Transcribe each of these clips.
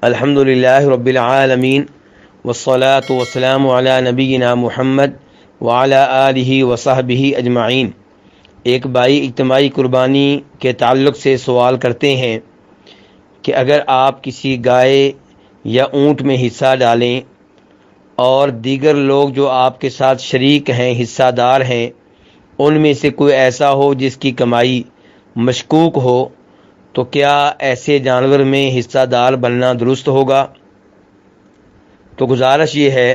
الحمدللہ رب العالمین والصلاة والسلام علی نبینا محمد وعلی آلہ وصحبہ اجمعین۔ ایک بھائی اجتماعی قربانی کے تعلق سے سوال کرتے ہیں کہ اگر آپ کسی گائے یا اونٹ میں حصہ ڈالیں اور دیگر لوگ جو آپ کے ساتھ شریک ہیں، حصہ دار ہیں، ان میں سے کوئی ایسا ہو جس کی کمائی مشکوک ہو، تو کیا ایسے جانور میں حصہ دار بننا درست ہوگا؟ تو گزارش یہ ہے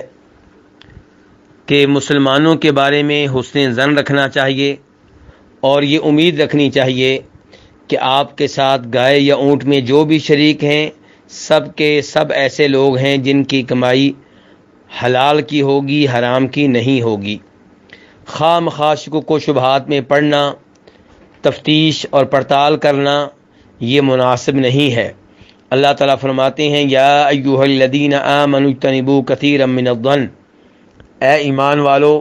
کہ مسلمانوں کے بارے میں حسن ظن رکھنا چاہیے اور یہ امید رکھنی چاہیے کہ آپ کے ساتھ گائے یا اونٹ میں جو بھی شریک ہیں، سب کے سب ایسے لوگ ہیں جن کی کمائی حلال کی ہوگی، حرام کی نہیں ہوگی۔ خواہ مخواہ شکوک و شبہات میں پڑنا، تفتیش اور پڑتال کرنا یہ مناسب نہیں ہے۔ اللہ تعالیٰ فرماتے ہیں یا ایھا الذین آمنوا اجتنبوا کثیرا من الظن، اے ایمان والو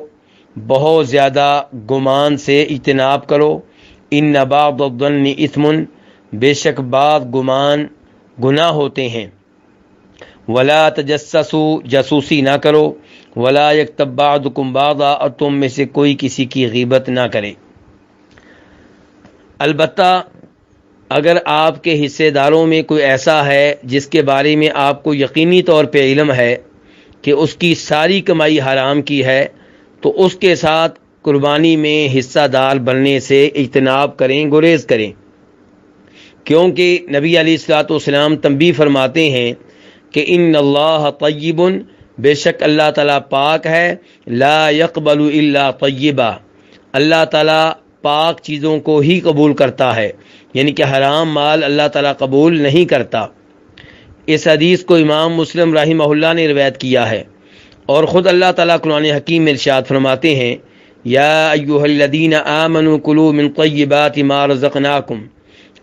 بہت زیادہ گمان سے اجتناب کرو، ان بعض الظن اثم، بے شک بعض گمان گناہ ہوتے ہیں، ولا تجسسوا، جاسوسی نہ کرو، ولا یغتب بعضکم بعضا، اور تم میں سے کوئی کسی کی غیبت نہ کرے۔ البتہ اگر آپ کے حصے داروں میں کوئی ایسا ہے جس کے بارے میں آپ کو یقینی طور پہ علم ہے کہ اس کی ساری کمائی حرام کی ہے، تو اس کے ساتھ قربانی میں حصہ دار بننے سے اجتناب کریں، گریز کریں، کیونکہ نبی علیہ الصلوۃ والسلام تنبیہ فرماتے ہیں کہ ان اللہ طیب، بے شک اللہ تعالیٰ پاک ہے، لا یقبل الا طیبا، اللہ تعالیٰ پاک چیزوں کو ہی قبول کرتا ہے، یعنی کہ حرام مال اللہ تعالیٰ قبول نہیں کرتا۔ اس حدیث کو امام مسلم رحمہ اللہ نے روایت کیا ہے، اور خود اللہ تعالیٰ قرآن حکیم میں ارشاد فرماتے ہیں یا ایھا الذین آمنوا کلوا من طیبات ما رزقناکم،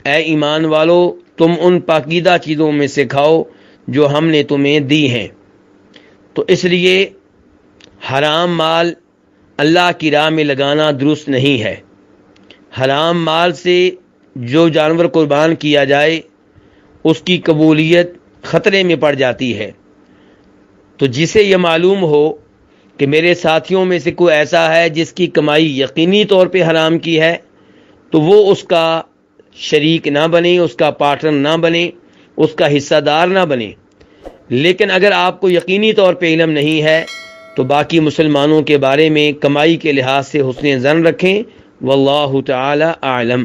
اے ایمان والو تم ان پاکیزہ چیزوں میں سے کھاؤ جو ہم نے تمہیں دی ہیں۔ تو اس لیے حرام مال اللہ کی راہ میں لگانا درست نہیں ہے۔ حرام مال سے جو جانور قربان کیا جائے اس کی قبولیت خطرے میں پڑ جاتی ہے۔ تو جسے یہ معلوم ہو کہ میرے ساتھیوں میں سے کوئی ایسا ہے جس کی کمائی یقینی طور پہ حرام کی ہے، تو وہ اس کا شریک نہ بنے، اس کا پارٹنر نہ بنے، اس کا حصہ دار نہ بنے۔ لیکن اگر آپ کو یقینی طور پہ علم نہیں ہے تو باقی مسلمانوں کے بارے میں کمائی کے لحاظ سے حسن ظن رکھیں۔ واللہ تعالی اعلم۔